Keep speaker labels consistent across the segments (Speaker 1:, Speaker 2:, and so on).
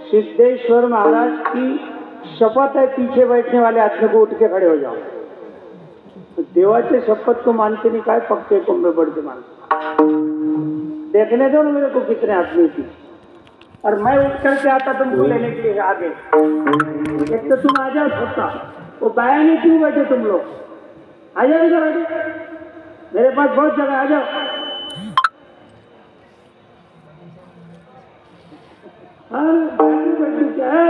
Speaker 1: सिद्धेश्वर महाराज की शपथ है, पीछे बैठने वाले आदमी को उठ के खड़े हो जाओ। देवाचे शपथ को मानते नहीं, काय पक्के कुंभे बढ़ते मानते। देखने दो ना मेरे को कितने आदमी थी, और मैं उठ करके आता तुमको लेने के लिए आगे। एक तो तुम आ जाओ सबका, वो बाया नहीं क्यों बैठे तुम लोग? आ जाओ इधर, आगे मेरे पास बहुत जगह, आ जाओ।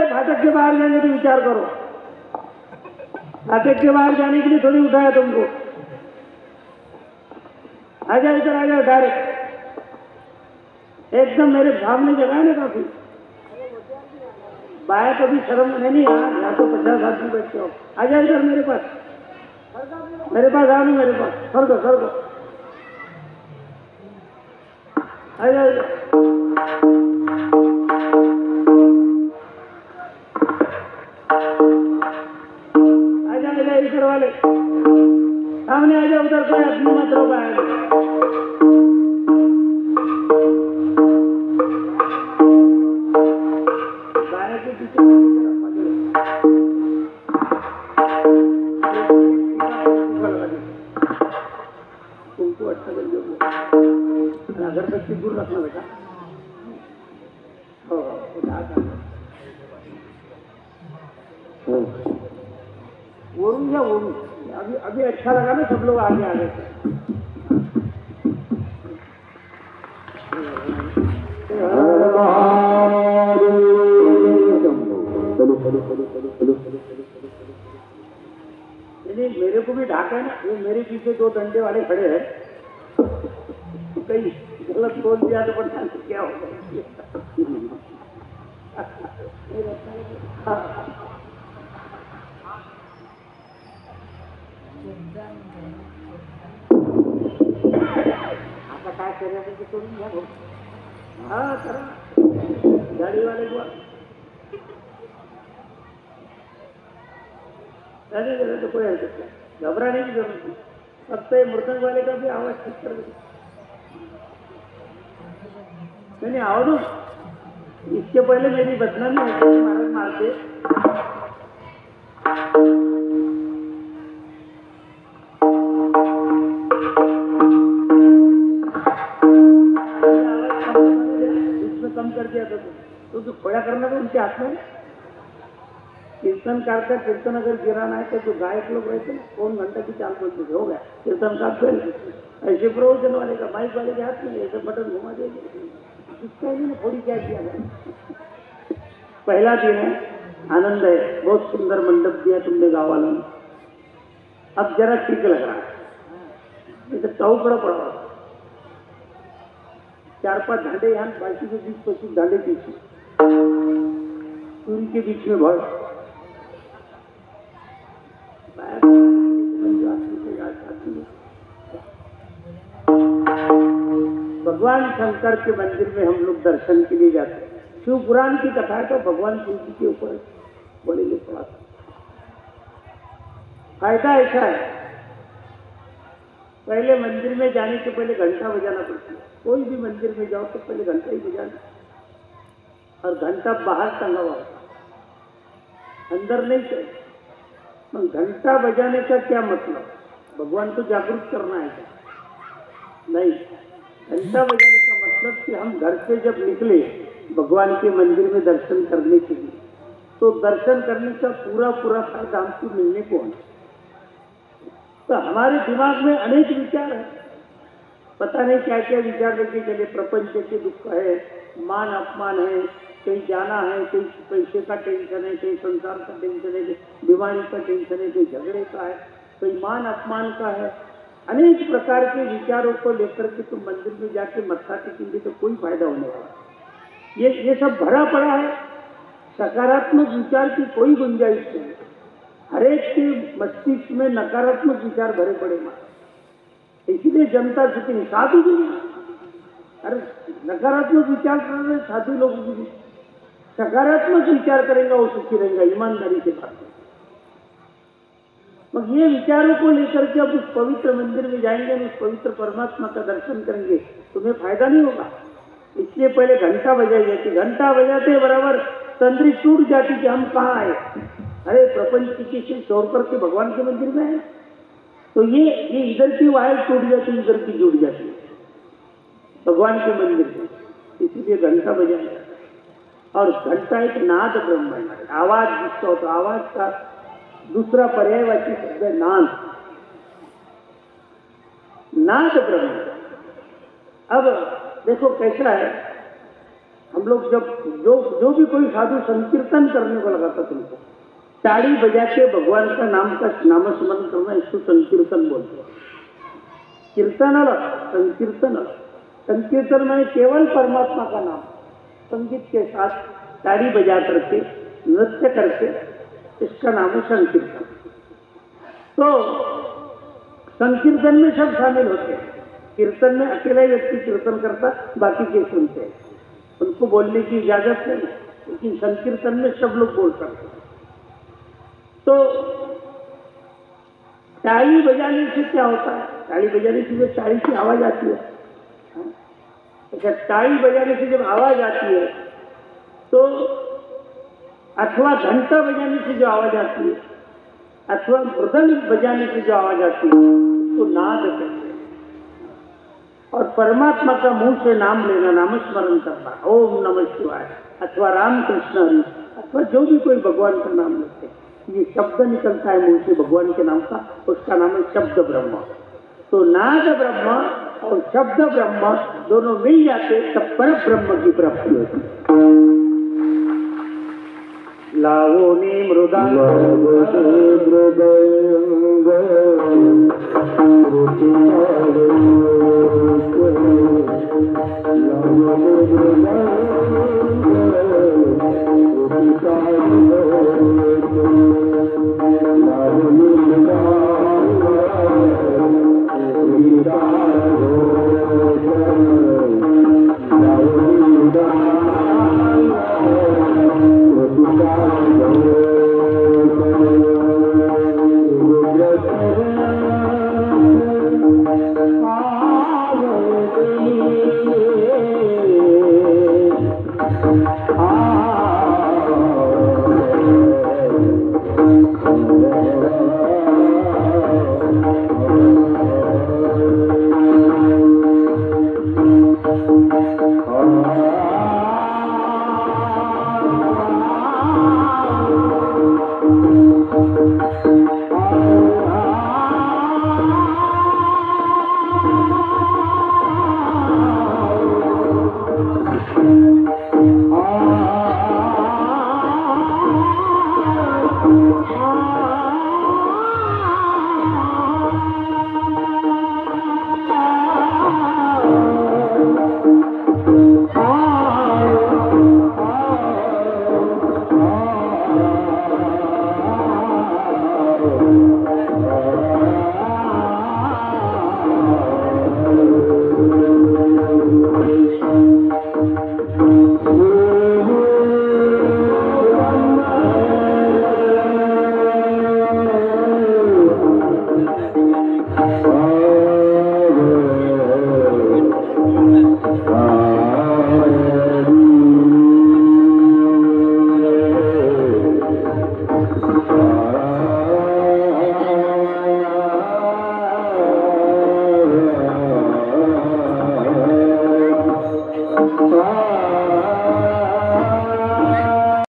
Speaker 1: फाटक के बाहर जाने की विचार करो, फाटक के बाहर जाने के लिए थोड़ी उठाया तुमको। आ जाओ इधर, आ जाओ डायरेक्ट, एकदम मेरे सामने जगह है ना काफी। बाया तो भी शर्म नहीं, यहाँ तो 50 आदमी बैठते हो। आ जाओ इधर मेरे पास, मेरे पास आओ, मेरे पास सरको सरको, आ जाओ। इधर वाले सामने आ जाओ, उधर कोई आदमी मत रो पाए। गाय के पीछे तुमको अच्छा कर दो, अगरबत्ती दूर रखना बेटा। वरुण या वरुण, अभी अच्छा लगा ना, सब लोग आगे आ गए। मेरे को भी ढाका है ना, वो मेरे पीछे 2 डंडे वाले खड़े हैं, कहीं गलत बोल दिया तो पता नहीं क्या होगा। आता काय करायचं करून घ्या भाऊ। हा करा, गाडी वाले को तो कोई हरकत नहीं, घबराने की जरूरत नहीं। फक्त मृदंग वाले का भी आवाज ठीक कर दो। नहीं आओ ना, इसके पहले मेरी बदनामी होती, महाराज मारते। कम कर दिया था तो जो खोया करना था उनके हाथ में। कीर्तन करते कीर्तन अगर गिराना है तो जो गायक लोग रहते ना, 1 घंटा की चाल बोलते थे, हो गया कीर्तन का फेल। ऐसे प्रवचन वाले का, माइक वाले के हाथ में ऐसे बटन घुमा देंगे, इसका ही थोड़ी क्या किया जाए। पहला दिन है, आनंद है, बहुत सुंदर मंडप दिया तुमने गाँव वालों ने। अब जरा ठीक लग रहा है, नहीं तो चौकड़ा पड़ा हुआ, 4-5 ढांडे यहाँ बाल्टी के बीच, 25 ढांडे पीछे, सूर्य के बीच में भर भगवान शंकर के मंदिर में हम लोग दर्शन के लिए जाते हैं। शिव पुराण की कथा है तो भगवान शिव जी के ऊपर बोलेंगे थोड़ा सा। फायदा ऐसा है, पहले मंदिर में जाने से पहले घंटा बजाना पड़ता है। कोई भी मंदिर में जाओ तो पहले घंटा ही बजाना, और घंटा बाहर टंगा हुआ अंदर नहीं चाहिए। घंटा बजाने का क्या मतलब? भगवान को जागरूक करना है क्या? नहीं, घंटा बजाने का मतलब कि हम घर से जब निकले भगवान के मंदिर में दर्शन करने के लिए, तो दर्शन करने का पूरा फायदा हमको मिलने को है। तो हमारे दिमाग में अनेक विचार है, पता नहीं क्या क्या विचार लेके चले। प्रपंच के दुख है, मान अपमान है, कहीं जाना है, कहीं पैसे का टेंशन है, कहीं संसार का टेंशन है, कहीं बीमारी का टेंशन है, कहीं झगड़े का है, कहीं मान अपमान का है। अनेक प्रकार के विचारों को लेकर के तुम मंदिर में जाके मत्था टेकेंगे तो कोई फायदा होने वाला। ये सब भरा पड़ा है, सकारात्मक विचार की कोई गुंजाइश नहीं। हरेक के मस्तिष्क में नकारात्मक विचार भरे पड़े मारे, इसीलिए जनता झुकी। साधु भी नहीं, अरे नकारात्मक विचार कर रहे साधु लोगों की भी, सकारात्मक विचार करेंगे वो सुखी रहेगा, ईमानदारी से बात। मगर ये विचारों को लेकर के अब उस पवित्र मंदिर में जाएंगे, उस पवित्र परमात्मा का दर्शन करेंगे, तुम्हें फायदा नहीं होगा। इसलिए पहले घंटा बजाई जाती, घंटा बजाते बराबर तंद्री टूट जाती कि हम कहाँ आए, अरे प्रपंच की से छोड़ करके भगवान के मंदिर में आए। तो ये इधर की वायर टूट जाती, इधर की जुड़ जाती भगवान के मंदिर में, इसीलिए घंटा बजाया जाता है। और घंटा एक नाद ब्रह्म है, आवाज जिसका होता, आवाज का दूसरा पर्यायवाची शब्द है नाद, नाद ब्रह्म। अब देखो कैसा है, हम लोग जब जो भी कोई साधु संकीर्तन करने को लगाता तुमको, ताड़ी बजा के भगवान का नाम का नामस्मरण करना, इसको संकीर्तन बोलते हैं। कीर्तन अलग, संकीर्तन अलग। संकीर्तन में केवल परमात्मा का नाम संगीत के साथ ताड़ी बजा करके नृत्य करके, इसका नाम है संकीर्तन। तो संकीर्तन में सब शामिल होते हैं। कीर्तन में अकेला ही व्यक्ति कीर्तन करता, बाकी के सुनते हैं, उनको बोलने की इजाजत नहीं, लेकिन संकीर्तन में सब लोग बोल सकते हैं। तो ताली बजाने से क्या होता है? ताली बजाने से जब ताली की आवाज आती है, अच्छा ताली बजाने से जब आवाज आती है तो, अथवा घंटा बजाने से जो आवाज आती है, अथवा मृदंग बजाने से जो आवाज आती है, तो नाद कहते हैं। और परमात्मा का मुंह से नाम लेना, नामस्मरण करना, ओम नमः शिवाय अथवा राम कृष्ण हरि, अथवा जो भी कोई भगवान का नाम लेते हैं, ये शब्द निकलता है मुंह से भगवान के नाम का, उसका नाम है शब्द ब्रह्म। तो नाद ब्रह्म और शब्द ब्रह्म दोनों मिल जाते तब पर ब्रह्म की प्राप्ति होती है। लावोनी मृदंग
Speaker 2: लावोनी